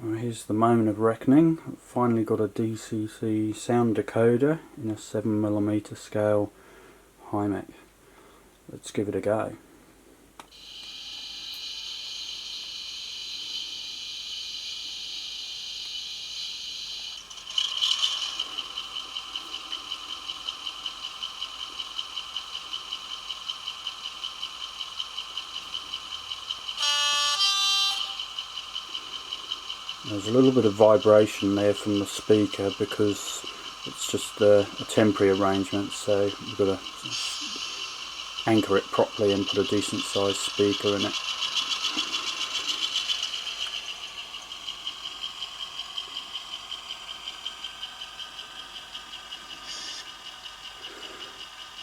Here's the moment of reckoning. I've finally got a DCC sound decoder in a 7mm scale Hymek. Let's give it a go. There's a little bit of vibration there from the speaker because it's just a temporary arrangement, so you've got to anchor it properly and put a decent sized speaker in it.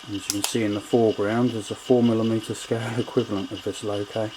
As you can see in the foreground, there's a 4mm scale equivalent of this loco.